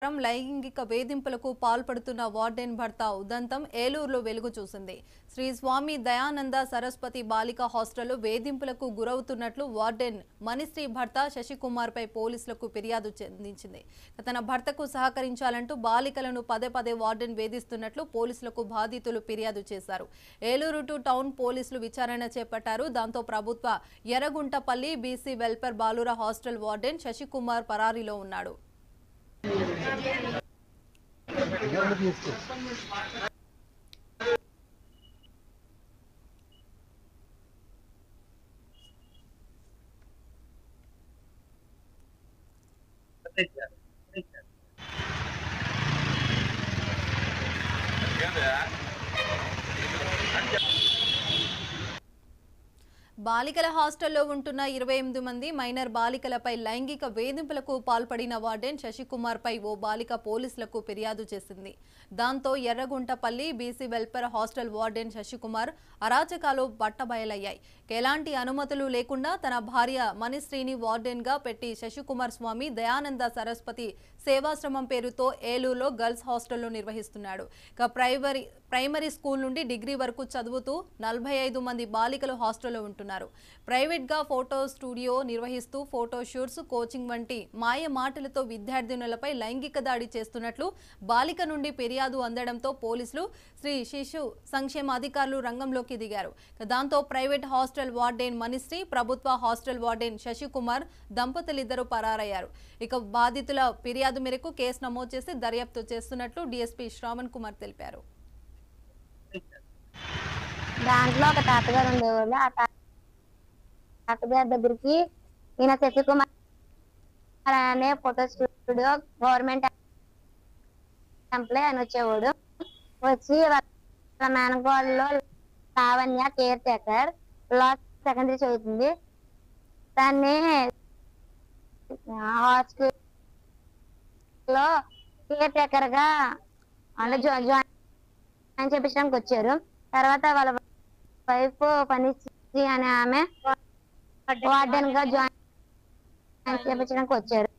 లైంగిక వేధింపులకు పాల్పడుతున్న వార్డెన్ భర్త ఉదంతం ఏలూరులో వెలుగు చూసింది. శ్రీ స్వామి దయానంద సరస్వతి బాలిక హాస్టల్లో వేధింపులకు గురవుతున్నట్లు వార్డెన్ మణిశ్రీ భర్త శశికుమార్ పై పోలీసులకు ఫిర్యాదు అందించింది. తన భర్తకు సహకరించాలంటూ బాలికలను పదే పదే వార్డెన్ వేధిస్తున్నట్లు పోలీసులకు బాధితులు ఫిర్యాదు చేశారు. ఏలూరు టౌన్ పోలీసులు విచారణ చేపట్టారు. దాంతో ప్రభుత్వ ఎర్రగుంటపల్లి బీసీ వెల్ఫేర్ బాలుర హాస్టల్ వార్డెన్ శశికుమార్ పరారీలో ఉన్నాడు. బాలికల హాస్టల్లో ఉంటున్న 28 మంది మైనర్ బాలికలపై లైంగిక వేధింపులకు పాల్పడిన వార్డెన్ శశికుమార్ పై ఓ బాలిక పోలీసులకు ఫిర్యాదు చేసింది. దాంతో Erraguntapalli BC welfare hostel warden Sasikumar అరాచకాలు బట్టబయలయ్యాయి. ఎలాంటి అనుమతులు లేకుండా తన భార్య మణిశ్రీని వార్డెన్ గా పెట్టి శశికుమార్ స్వామి దయానంద సరస్వతి సేవాశ్రమం పేరుతో ఏలూరులో గర్ల్స్ హాస్టల్లో నిర్వహిస్తున్నాడు. ప్రైమరీ స్కూల్ నుండి డిగ్రీ వరకు చదువుతూ 45 మంది బాలికలు హాస్టల్లో ఉంటున్నారు. ప్రైవేట్ గా ఫోటో స్టూడియో నిర్వహిస్తూ ఫోటో షూట్స్, కోచింగ్ వంటి మాయ మాటలతో విద్యార్థినులపై లైంగిక దాడి చేస్తున్నట్లు బాలిక నుండి ఫిర్యాదు అందడంతో పోలీసులు, శ్రీ శిశు సంక్షేమ అధికారులు రంగంలోకి దిగారు. దాంతో ప్రైవేట్ హాస్టల్ వార్డెన్ మణిశ్రీ, ప్రభుత్వ హాస్టల్ వార్డెన్ శశికుమార్ దంపతులిద్దరూ పరారయ్యారు. ఇక బాధితుల ఫిర్యాదు మేరకు కేసు నమోదు చేసి దర్యాప్తు చేస్తున్నట్లు డీఎస్పీ శ్రావణ్ కుమార్ తెలిపారు. దాంట్లో ఒక తాతగారు ఉండేవాళ్ళు. ఆ తాతగారి దగ్గరికి ఈయన శశికుమార్ అనే ఫోటో స్టూడియో గవర్నమెంట్ ఎంప్లాయ్ అని వచ్చేవాడు. వచ్చి వాళ్ళ మేనగోడలో లావణ్య కేర్ టేకర్ సెకండరీ చదువుతుంది. దాన్ని హాస్టల్లో కేర్ టేకర్ గా జాయిన్ చేపించడానికి వచ్చారు. తర్వాత వాళ్ళ వైఫ్ పనిశ్రీ అనే ఆమె వార్డెన్ గా జాయిన్ చేపించడానికి వచ్చారు.